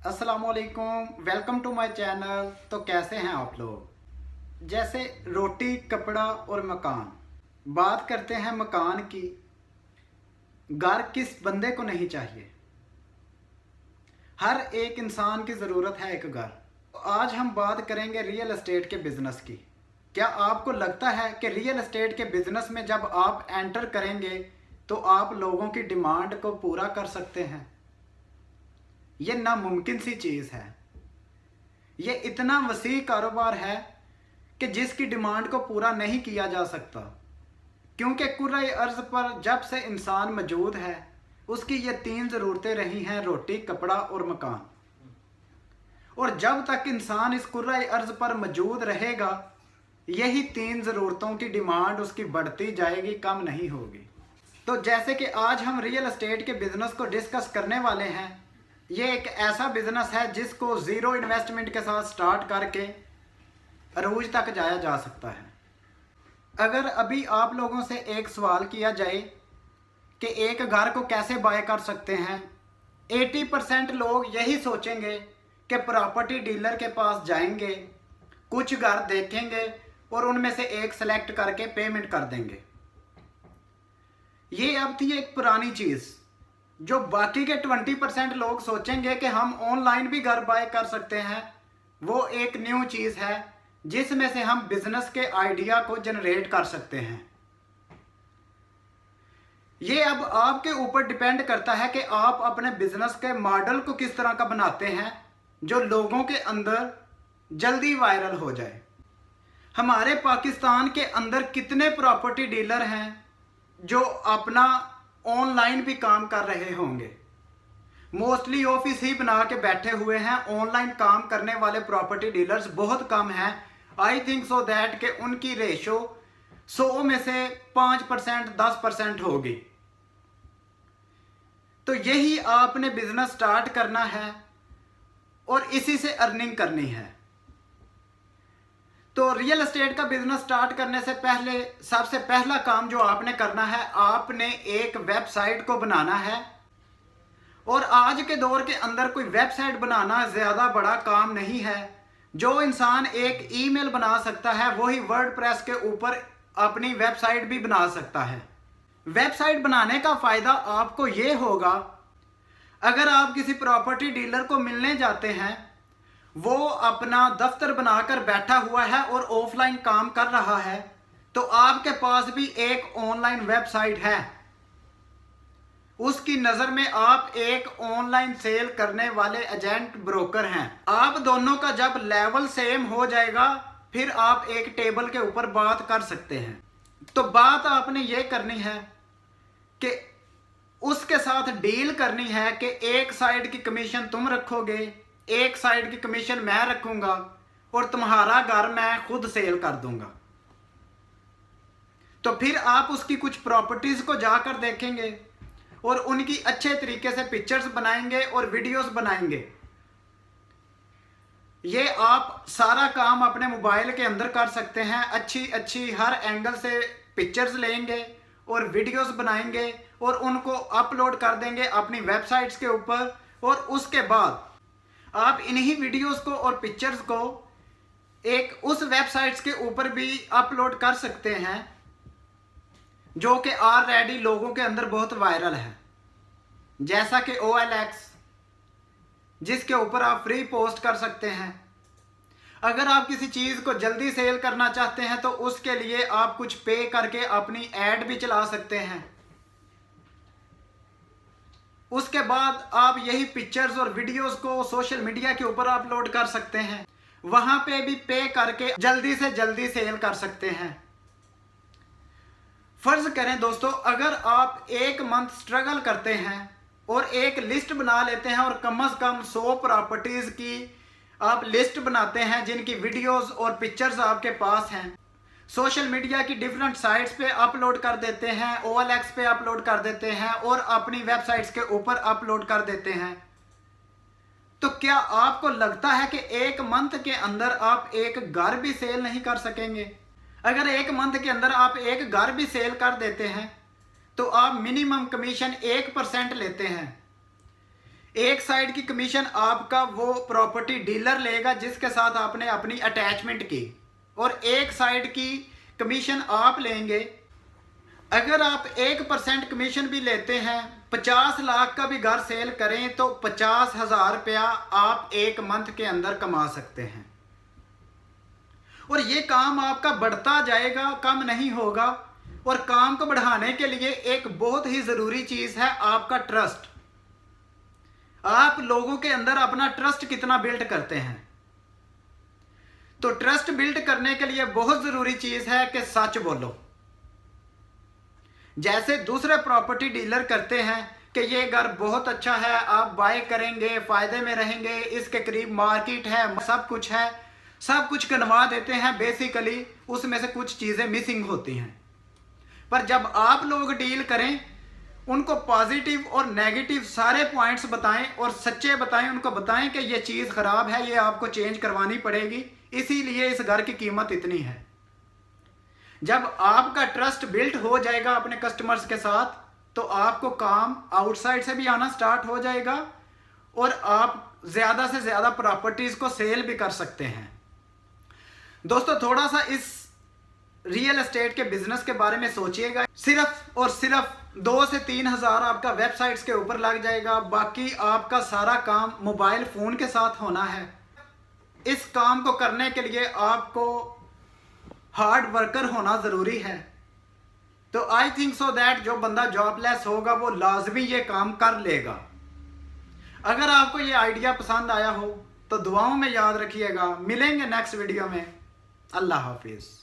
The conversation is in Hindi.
अस्सलामुअलैकुम, वेलकम टू माय चैनल। तो कैसे हैं आप लोग। जैसे रोटी, कपड़ा और मकान, बात करते हैं मकान की। घर किस बंदे को नहीं चाहिए। हर एक इंसान की ज़रूरत है एक घर। आज हम बात करेंगे रियल एस्टेट के बिज़नेस की। क्या आपको लगता है कि रियल एस्टेट के बिज़नेस में जब आप एंटर करेंगे तो आप लोगों की डिमांड को पूरा कर सकते हैं। ये नामुमकिन सी चीज़ है। ये इतना वसी कारोबार है कि जिसकी डिमांड को पूरा नहीं किया जा सकता, क्योंकि कुर्रे अर्ज़ पर जब से इंसान मौजूद है उसकी ये तीन ज़रूरतें रही हैं: रोटी, कपड़ा और मकान। और जब तक इंसान इस कुर्रे अर्ज़ पर मौजूद रहेगा यही तीन ज़रूरतों की डिमांड उसकी बढ़ती जाएगी, कम नहीं होगी। तो जैसे कि आज हम रियल एस्टेट के बिज़नेस को डिस्कस करने वाले हैं। ये एक ऐसा बिज़नेस है जिसको ज़ीरो इन्वेस्टमेंट के साथ स्टार्ट करके अरूज तक जाया जा सकता है। अगर अभी आप लोगों से एक सवाल किया जाए कि एक घर को कैसे बाय कर सकते हैं, 80% लोग यही सोचेंगे कि प्रॉपर्टी डीलर के पास जाएंगे, कुछ घर देखेंगे और उनमें से एक सेलेक्ट करके पेमेंट कर देंगे। ये अब थी एक पुरानी चीज़। जो बाकी के 20% लोग सोचेंगे कि हम ऑनलाइन भी घर बाय कर सकते हैं, वो एक न्यू चीज़ है जिसमें से हम बिजनेस के आइडिया को जनरेट कर सकते हैं। ये अब आपके ऊपर डिपेंड करता है कि आप अपने बिजनेस के मॉडल को किस तरह का बनाते हैं जो लोगों के अंदर जल्दी वायरल हो जाए। हमारे पाकिस्तान के अंदर कितने प्रॉपर्टी डीलर हैं जो अपना ऑनलाइन भी काम कर रहे होंगे। मोस्टली ऑफिस ही बना के बैठे हुए हैं। ऑनलाइन काम करने वाले प्रॉपर्टी डीलर्स बहुत कम हैं। आई थिंक सो दैट कि उनकी रेशो 100 में से 5% 10% होगी। तो यही आपने बिजनेस स्टार्ट करना है और इसी से अर्निंग करनी है। तो रियल एस्टेट का बिजनेस स्टार्ट करने से पहले सबसे पहला काम जो आपने करना है, आपने एक वेबसाइट को बनाना है। और आज के दौर के अंदर कोई वेबसाइट बनाना ज़्यादा बड़ा काम नहीं है। जो इंसान एक ईमेल बना सकता है वही वर्डप्रेस के ऊपर अपनी वेबसाइट भी बना सकता है। वेबसाइट बनाने का फ़ायदा आपको ये होगा, अगर आप किसी प्रॉपर्टी डीलर को मिलने जाते हैं, वो अपना दफ्तर बनाकर बैठा हुआ है और ऑफलाइन काम कर रहा है, तो आपके पास भी एक ऑनलाइन वेबसाइट है। उसकी नज़र में आप एक ऑनलाइन सेल करने वाले एजेंट ब्रोकर हैं। आप दोनों का जब लेवल सेम हो जाएगा फिर आप एक टेबल के ऊपर बात कर सकते हैं। तो बात आपने ये करनी है कि उसके साथ डील करनी है कि एक साइड की कमीशन तुम रखोगे, एक साइड की कमीशन मैं रखूंगा और तुम्हारा घर मैं खुद सेल कर दूंगा। तो फिर आप उसकी कुछ प्रॉपर्टीज को जाकर देखेंगे और उनकी अच्छे तरीके से पिक्चर्स बनाएंगे और वीडियोस बनाएंगे। ये आप सारा काम अपने मोबाइल के अंदर कर सकते हैं। अच्छी अच्छी हर एंगल से पिक्चर्स लेंगे और वीडियोस बनाएंगे और उनको अपलोड कर देंगे अपनी वेबसाइट्स के ऊपर। और उसके बाद आप इन्हीं वीडियोस को और पिक्चर्स को एक उस वेबसाइट्स के ऊपर भी अपलोड कर सकते हैं जो कि ऑलरेडी लोगों के अंदर बहुत वायरल है, जैसा कि OLX, जिसके ऊपर आप फ्री पोस्ट कर सकते हैं। अगर आप किसी चीज़ को जल्दी सेल करना चाहते हैं तो उसके लिए आप कुछ पे करके अपनी ऐड भी चला सकते हैं। उसके बाद आप यही पिक्चर्स और वीडियोस को सोशल मीडिया के ऊपर अपलोड कर सकते हैं। वहां पे भी पे करके जल्दी से जल्दी सेल कर सकते हैं। फर्ज करें दोस्तों, अगर आप एक मंथ स्ट्रगल करते हैं और एक लिस्ट बना लेते हैं और कम से कम 100 प्रॉपर्टीज की आप लिस्ट बनाते हैं जिनकी वीडियोस और पिक्चर्स आपके पास हैं, सोशल मीडिया की डिफरेंट साइट्स पे अपलोड कर देते हैं, OLX पे अपलोड कर देते हैं और अपनी वेबसाइट्स के ऊपर अपलोड कर देते हैं, तो क्या आपको लगता है कि एक मंथ के अंदर आप एक घर भी सेल नहीं कर सकेंगे? अगर एक मंथ के अंदर आप एक घर भी सेल कर देते हैं तो आप मिनिमम कमीशन 1% लेते हैं। एक साइड की कमीशन आपका वो प्रॉपर्टी डीलर लेगा जिसके साथ आपने अपनी अटैचमेंट की, और एक साइड की कमीशन आप लेंगे। अगर आप 1% कमीशन भी लेते हैं, 50 लाख का भी घर सेल करें तो 50,000 रुपया आप एक मंथ के अंदर कमा सकते हैं। और ये काम आपका बढ़ता जाएगा, कम नहीं होगा। और काम को बढ़ाने के लिए एक बहुत ही ज़रूरी चीज़ है आपका ट्रस्ट। आप लोगों के अंदर अपना ट्रस्ट कितना बिल्ड करते हैं। तो ट्रस्ट बिल्ड करने के लिए बहुत ज़रूरी चीज़ है कि सच बोलो। जैसे दूसरे प्रॉपर्टी डीलर करते हैं कि ये घर बहुत अच्छा है, आप बाय करेंगे, फ़ायदे में रहेंगे, इसके करीब मार्केट है, सब कुछ है, सब कुछ करवा देते हैं। बेसिकली उसमें से कुछ चीज़ें मिसिंग होती हैं। पर जब आप लोग डील करें, उनको पॉजिटिव और नेगेटिव सारे पॉइंट्स बताएं और सच्चे बताएं, उनको बताएं कि ये चीज़ ख़राब है, ये आपको चेंज करवानी पड़ेगी, इसीलिए इस घर की कीमत इतनी है। जब आपका ट्रस्ट बिल्ट हो जाएगा अपने कस्टमर्स के साथ, तो आपको काम आउटसाइड से भी आना स्टार्ट हो जाएगा और आप ज़्यादा से ज़्यादा प्रॉपर्टीज़ को सेल भी कर सकते हैं। दोस्तों, थोड़ा सा इस रियल एस्टेट के बिजनेस के बारे में सोचिएगा। सिर्फ और सिर्फ 2 से 3 हज़ार आपका वेबसाइट्स के ऊपर लग जाएगा, बाकी आपका सारा काम मोबाइल फ़ोन के साथ होना है। इस काम को करने के लिए आपको हार्ड वर्कर होना ज़रूरी है। तो आई थिंक सो दैट जो बंदा जॉबलेस होगा वो लाजमी ये काम कर लेगा। अगर आपको ये आइडिया पसंद आया हो तो दुआओं में याद रखिएगा। मिलेंगे नेक्स्ट वीडियो में। अल्लाह हाफिज़।